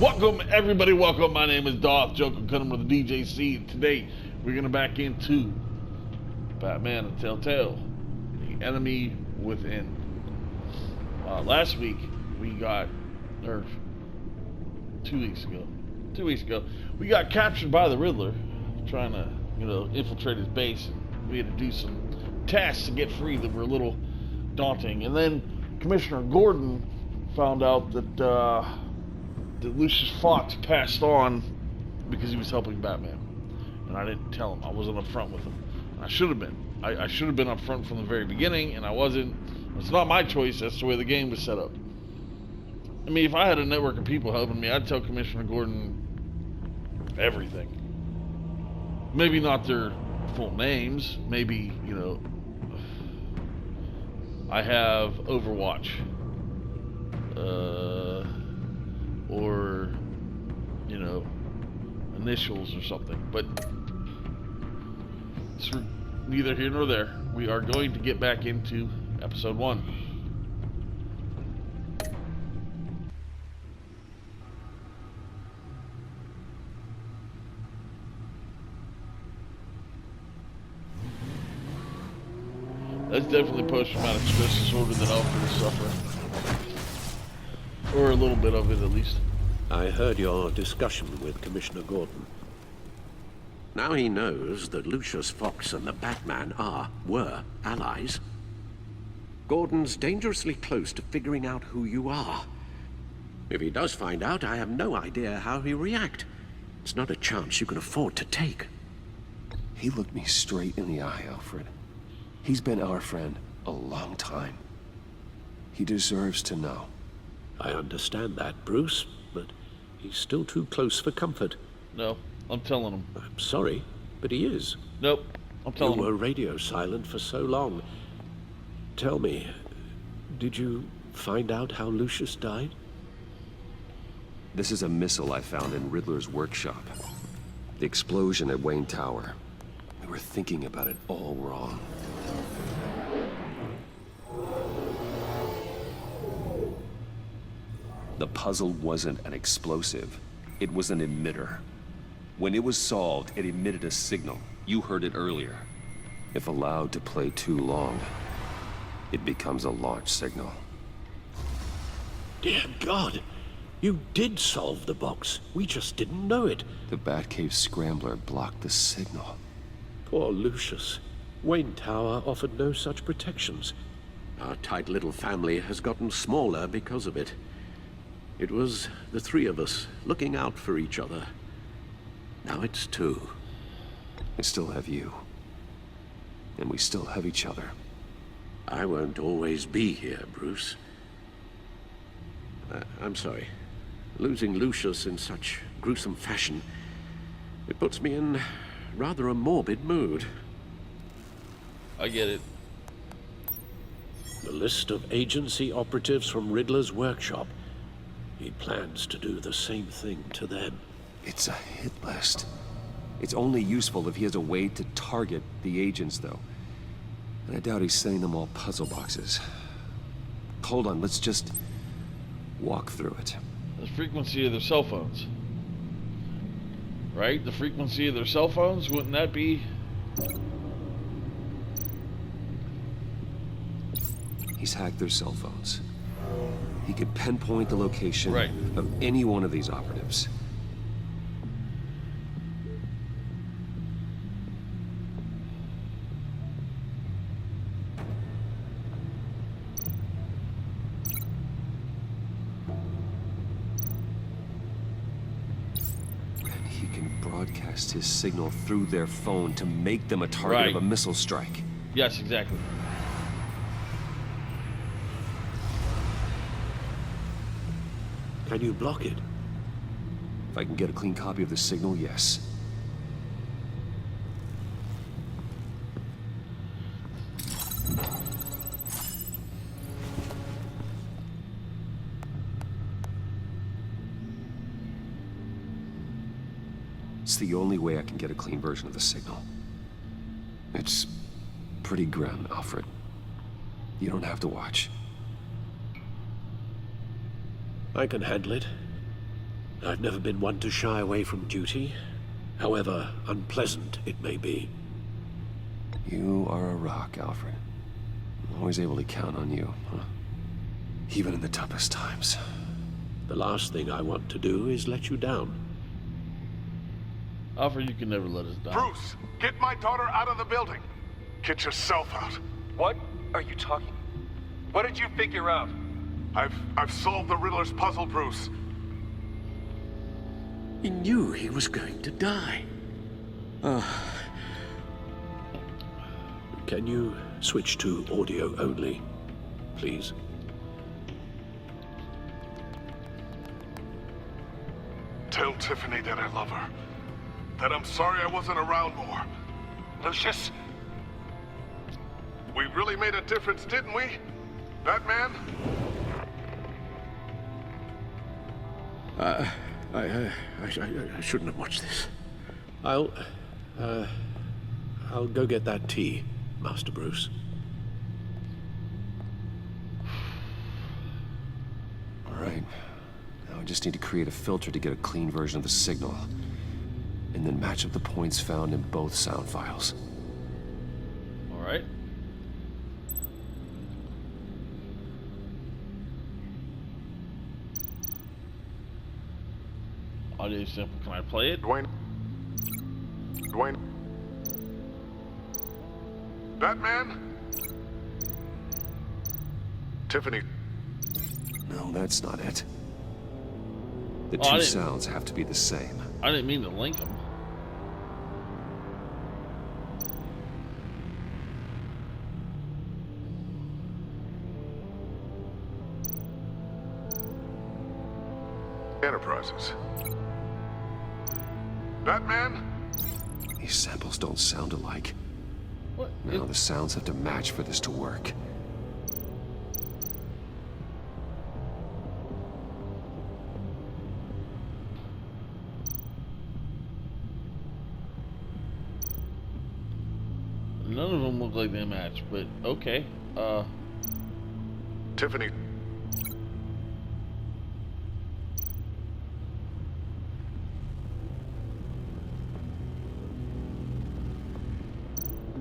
Welcome, everybody, welcome. My name is Darth Joker, coming with the DJC, and today we're going to back into Batman and Telltale, The Enemy Within. Last week, we got, or 2 weeks ago, we got captured by the Riddler, trying to, infiltrate his base. We had to do some tasks to get free that were a little daunting. And then Commissioner Gordon found out that Lucius Fox passed on because he was helping Batman. And I didn't tell him. I wasn't upfront with him. And I should have been. I should have been upfront from the very beginning, and I wasn't. It's not my choice. That's the way the game was set up. I mean, if I had a network of people helping me, I'd tell Commissioner Gordon everything. Maybe not their full names. Maybe, I have Overwatch. Or, initials or something. But it's neither here nor there. We are going to get back into episode 1. That's definitely post-traumatic stress disorder that Alfred is suffering. Or a little bit of it, at least. I heard your discussion with Commissioner Gordon. Now he knows that Lucius Fox and the Batman were allies. Gordon's dangerously close to figuring out who you are. If he does find out, I have no idea how he'll react. It's not a chance you can afford to take. He looked me straight in the eye, Alfred. He's been our friend a long time. He deserves to know. I understand that, Bruce, but he's still too close for comfort. No, I'm telling him. I'm sorry, but he is. Nope, I'm telling him. You were radio silent for so long. Tell me, did you find out how Lucius died? This is a missile I found in Riddler's workshop. The explosion at Wayne Tower. We were thinking about it all wrong. The puzzle wasn't an explosive. It was an emitter. When it was solved, it emitted a signal. You heard it earlier. If allowed to play too long, it becomes a launch signal. Dear God! You did solve the box. We just didn't know it. The Batcave scrambler blocked the signal. Poor Lucius. Wayne Tower offered no such protections. Our tight little family has gotten smaller because of it. It was the three of us looking out for each other. Now it's 2. I still have you. And we still have each other. I won't always be here, Bruce. I'm sorry. Losing Lucius in such gruesome fashion, it puts me in rather a morbid mood. I get it. The list of agency operatives from Riddler's workshop. He plans to do the same thing to them. It's a hit list. It's only useful if he has a way to target the agents, though. And I doubt he's sending them all puzzle boxes. Hold on, let's just walk through it. The frequency of their cell phones. Right? The frequency of their cell phones? Wouldn't that be... He's hacked their cell phones. He could pinpoint the location of any one of these operatives. And he can broadcast his signal through their phone to make them a target of a missile strike. Yes, exactly. Can you block it? If I can get a clean copy of the signal, yes. It's the only way I can get a clean version of the signal. It's pretty grim, Alfred. You don't have to watch. I can handle it. I've never been one to shy away from duty, however unpleasant it may be. You are a rock, Alfred. I'm always able to count on you, huh? Even in the toughest times. The last thing I want to do is let you down. Alfred, you can never let us down. Bruce, get my daughter out of the building. Get yourself out. What are you talking? What did you figure out? I've solved the Riddler's puzzle, Bruce. He knew he was going to die. Can you switch to audio only, please? Tell Tiffany that I love her. That I'm sorry I wasn't around more. Lucius? We really made a difference, didn't we? Batman? I shouldn't have watched this. I'll go get that tea, Master Bruce. All right. Now I just need to create a filter to get a clean version of the signal. And then match up the points found in both sound files. All right. Audio sample. Can I play it? Dwayne? Batman? Tiffany. No, that's not it. The Oh, I two didn't- sounds have to be the same. I didn't mean to link them. Enterprises. Batman? These samples don't sound alike. What? No, the sounds have to match for this to work. None of them look like they match, but okay. Tiffany.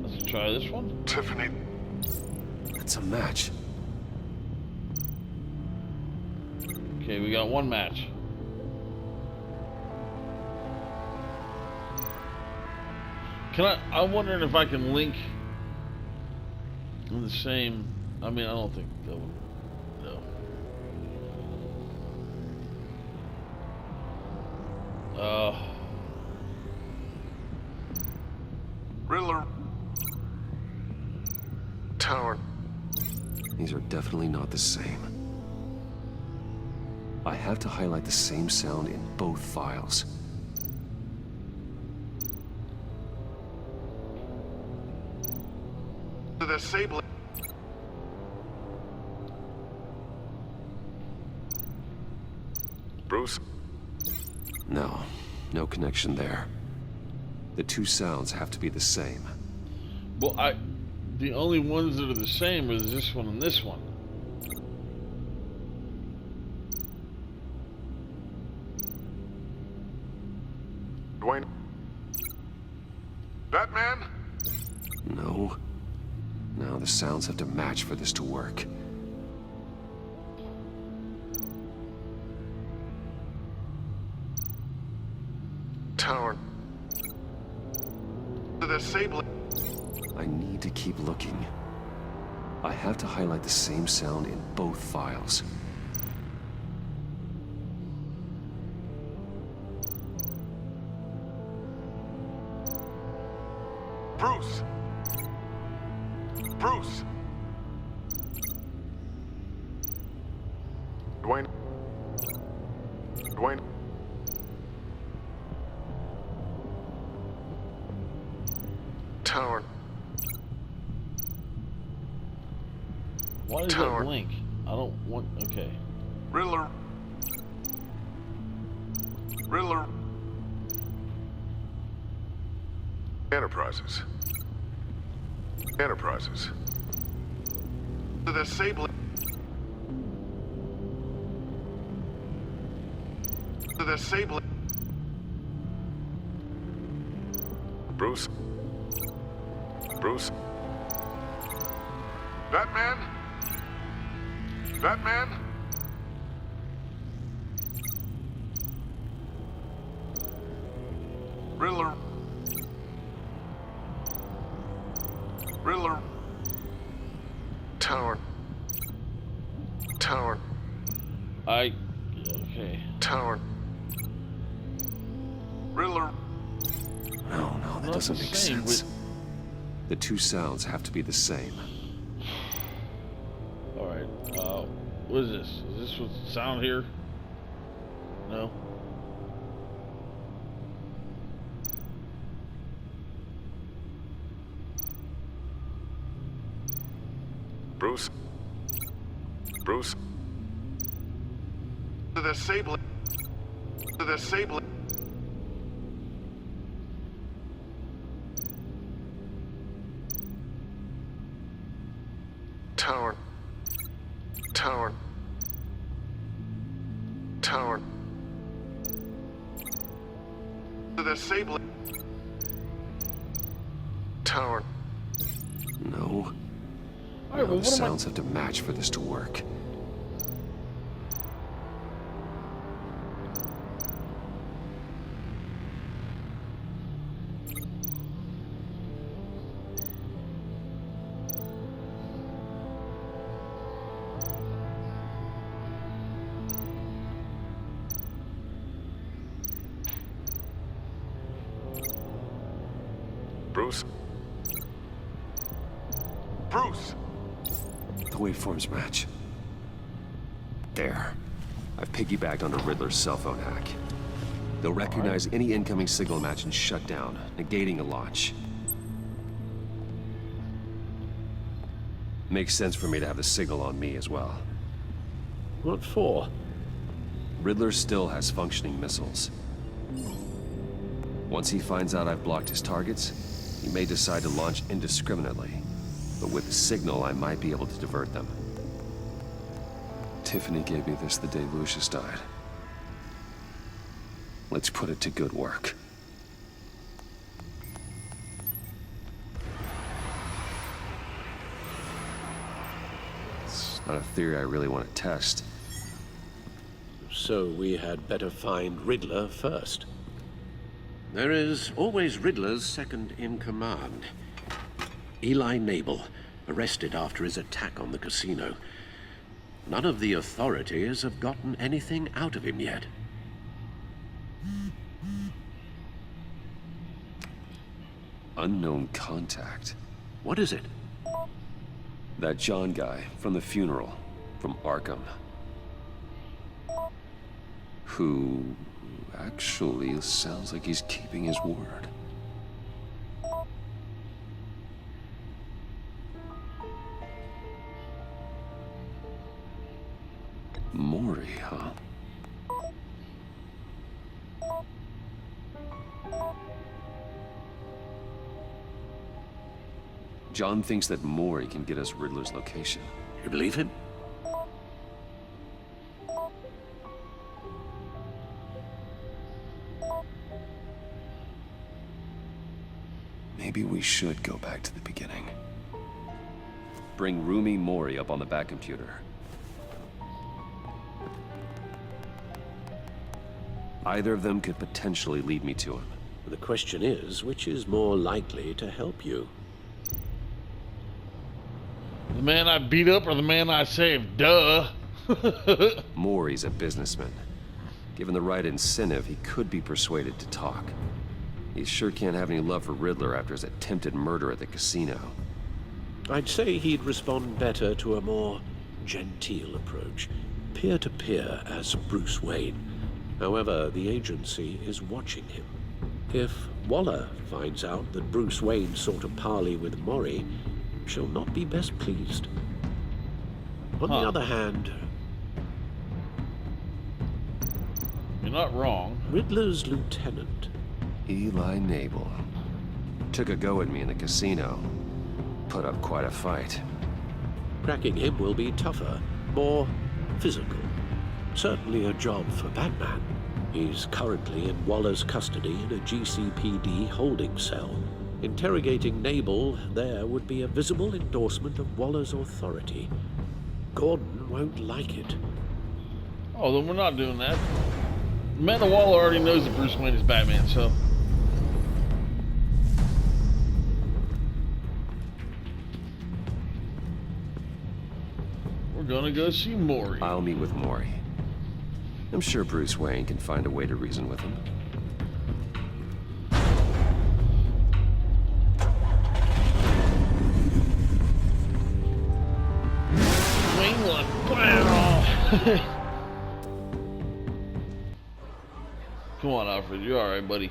Let's try this one. Tiffany. It's a match. Okay, we got one match. I'm wondering if I can link in the same. I mean, I don't think that would. No. Riddler. Tower. These are definitely not the same. I have to highlight the same sound in both files. The Sable. Bruce. No, no connection there. The two sounds have to be the same. Well, the only ones that are the same is this one and this one. Dwayne. Batman? No. No, the sounds have to match for this to work. Tower. The Sable. I need to keep looking. I have to highlight the same sound in both files. Bruce. Bruce. Dwayne. Dwayne. Tower. Why does Tower. that blink? I don't want. Okay. Riddler. Riddler. Enterprises. Enterprises. The Sable. the sable. Bruce. Bruce. Batman? Batman? Riddler. Riddler. Tower. Tower. Okay. Tower. Riddler. No, that doesn't make sense. The two sounds have to be the same. Alright, what is this? Is this what sound here? No? Bruce. Bruce. To the sable. To the sable. Tower. Tower. Tower. To the sable. Tower. No. Alright, well, The sounds have to match for this to work. Bruce. Bruce. The waveforms match. There. I've piggybacked onto Riddler's cell phone hack. They'll recognize any incoming signal match and shut down, negating a launch. Makes sense for me to have the signal on me as well. What for? Riddler still has functioning missiles. Once he finds out I've blocked his targets, he may decide to launch indiscriminately. But with the signal, I might be able to divert them. Tiffany gave me this the day Lucius died. Let's put it to good work. It's not a theory I really want to test. So we had better find Riddler first. There is always Riddler's second in command. Eli Nabel, arrested after his attack on the casino. None of the authorities have gotten anything out of him yet. Unknown contact. What is it? That John guy from the funeral, from Arkham. Who actually sounds like he's keeping his word. Maury, huh? John thinks that Maury can get us Riddler's location. You believe him? Maybe we should go back to the beginning. Bring Rumi Mori up on the back computer. Either of them could potentially lead me to him. The question is, which is more likely to help you? The man I beat up or the man I saved? Duh. Maury's a businessman. Given the right incentive, he could be persuaded to talk. He sure can't have any love for Riddler after his attempted murder at the casino. I'd say he'd respond better to a more genteel approach, peer-to-peer as Bruce Wayne. However, the agency is watching him. If Waller finds out that Bruce Wayne sought a parley with Mori, she'll not be best pleased. On the other hand, You're not wrong. Riddler's lieutenant. Eli Nabel. Took a go at me in the casino. Put up quite a fight. Cracking him will be tougher, more physical. Certainly a job for Batman. He's currently in Waller's custody in a GCPD holding cell. Interrogating Nabel there would be a visible endorsement of Waller's authority. Gordon won't like it. Oh, then we're not doing that. Amanda Waller already knows that Bruce Wayne is Batman, so... we're gonna go see Maury. I'll meet with Maury. I'm sure Bruce Wayne can find a way to reason with him. Wayne one. Bam! Come on, Alfred. You're alright, buddy.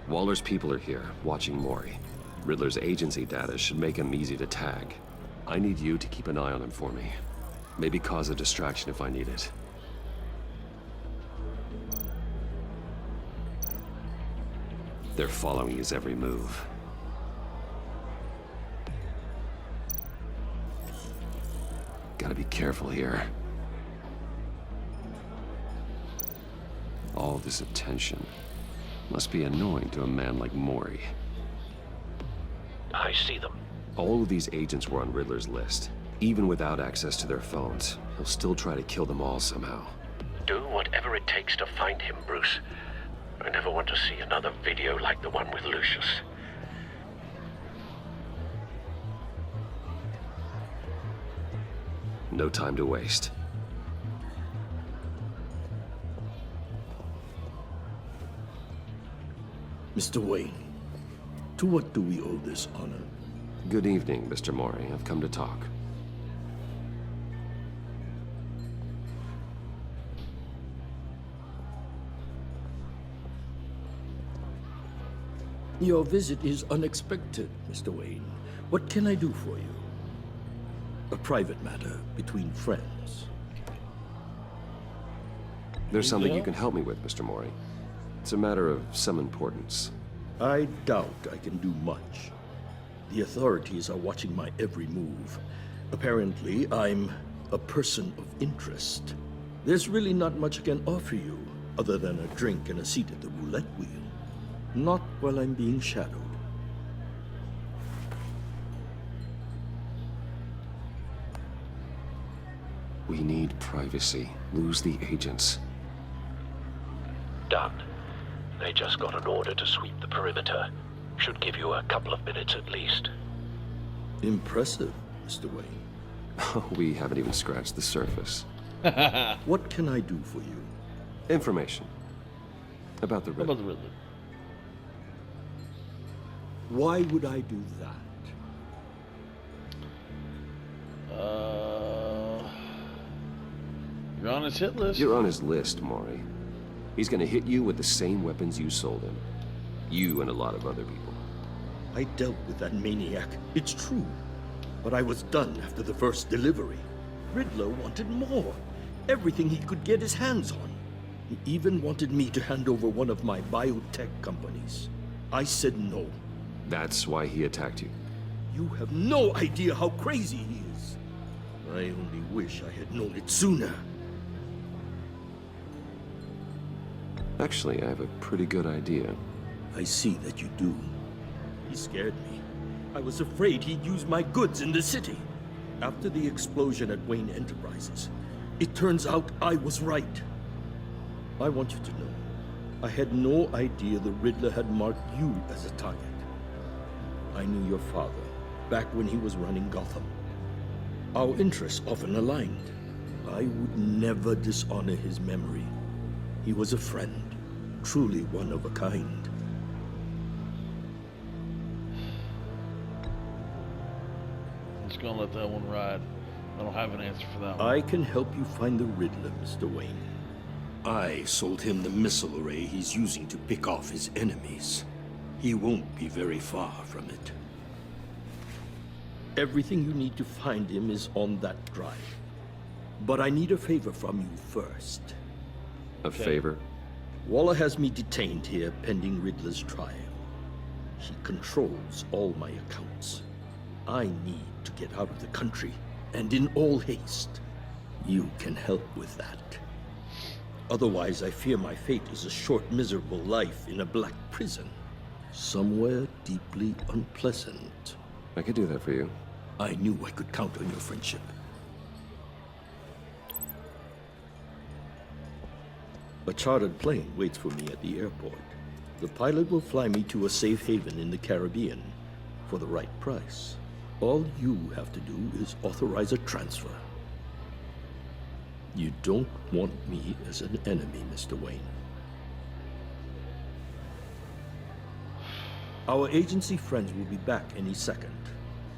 Waller's people are here, watching Maury. Riddler's agency data should make him easy to tag. I need you to keep an eye on him for me. Maybe cause a distraction if I need it. They're following his every move. Gotta be careful here. All this attention must be annoying to a man like Maury. I see them. All of these agents were on Riddler's list. Even without access to their phones, he'll still try to kill them all somehow. Do whatever it takes to find him, Bruce. I never want to see another video like the one with Lucius. No time to waste. Mr. Wayne, to what do we owe this honor? Good evening, Mr. Maury. I've come to talk. Your visit is unexpected, Mr. Wayne. What can I do for you? A private matter between friends. There's something you can help me with, Mr. Maury. It's a matter of some importance. I doubt I can do much. The authorities are watching my every move. Apparently, I'm a person of interest. There's really not much I can offer you, other than a drink and a seat at the roulette wheel. Not while I'm being shadowed. We need privacy. Lose the agents. Done. They just got an order to sweep the perimeter. Should give you a couple of minutes at least. Impressive, Mr. Wayne. We haven't even scratched the surface. What can I do for you? Information. About the How Riddler. about the Riddler? Why would I do that? You're on his hit list. You're on his list, Maury. He's gonna hit you with the same weapons you sold him. You and a lot of other people. I dealt with that maniac, it's true. But I was done after the first delivery. Riddler wanted more. Everything he could get his hands on. He even wanted me to hand over one of my biotech companies. I said no. That's why he attacked you. You have no idea how crazy he is. I only wish I had known it sooner. Actually, I have a pretty good idea. I see that you do. He scared me. I was afraid he'd use my goods in the city. After the explosion at Wayne Enterprises, it turns out I was right. I want you to know, I had no idea the Riddler had marked you as a target. I knew your father, back when he was running Gotham. Our interests often aligned. I would never dishonor his memory. He was a friend, truly one of a kind. I'm just gonna let that one ride. I don't have an answer for that one. I can help you find the Riddler, Mr. Wayne. I sold him the missile array he's using to pick off his enemies. He won't be very far from it. Everything you need to find him is on that drive. But I need a favor from you first. A favor? Waller has me detained here pending Riddler's trial. He controls all my accounts. I need to get out of the country, and in all haste. You can help with that. Otherwise, I fear my fate is a short, miserable life in a black prison. Somewhere deeply unpleasant. I could do that for you. I knew I could count on your friendship. A chartered plane waits for me at the airport. The pilot will fly me to a safe haven in the Caribbean for the right price. All you have to do is authorize a transfer. You don't want me as an enemy, Mr. Wayne. Our agency friends will be back any second.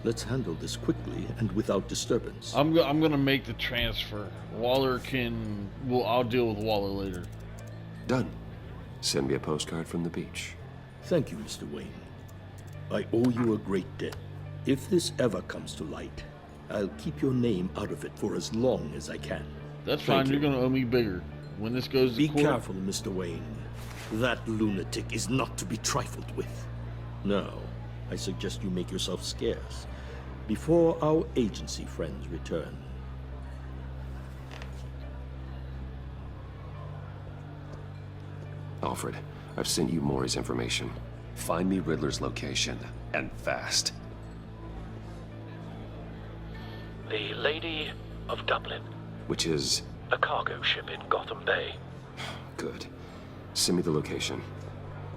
Let's handle this quickly and without disturbance. I'm gonna make the transfer. Waller can... Well, I'll deal with Waller later. Done. Send me a postcard from the beach. Thank you, Mr. Wayne. I owe you a great debt. If this ever comes to light, I'll keep your name out of it for as long as I can. That's fine. You're gonna owe me bigger. When this goes to Be court... careful, Mr. Wayne. That lunatic is not to be trifled with. Now, I suggest you make yourself scarce before our agency friends return. Alfred, I've sent you Maury's information. Find me Riddler's location, and fast. The Lady of Dublin. Which is... A cargo ship in Gotham Bay. Good. Send me the location.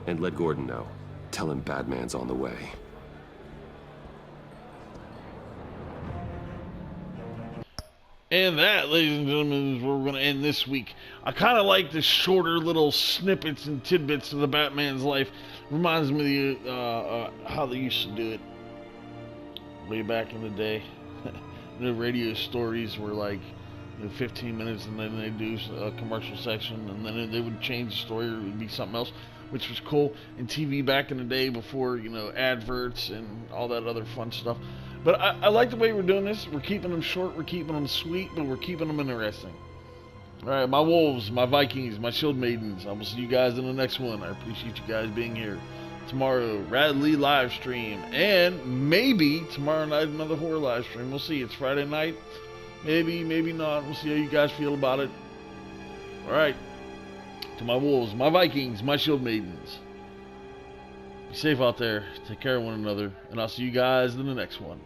And let Gordon know. Tell him Batman's on the way. And that, ladies and gentlemen, is where we're going to end this week. I kind of like the shorter little snippets and tidbits of the Batman's life. Reminds me of how they used to do it way back in the day. The radio stories were like 15 minutes, and then they do a commercial section, and then they would change the story, or it would be something else, which was cool. And TV back in the day before, adverts and all that other fun stuff. But I like the way we're doing this. We're keeping them short, we're keeping them sweet, but we're keeping them interesting. Alright, my wolves, my Vikings, my shield maidens. I will see you guys in the next one. I appreciate you guys being here. Tomorrow, Radley live stream. And maybe tomorrow night, another horror live stream. We'll see. It's Friday night. Maybe, maybe not. We'll see how you guys feel about it. Alright. To my wolves, my Vikings, my shield maidens. Be safe out there. Take care of one another. And I'll see you guys in the next one.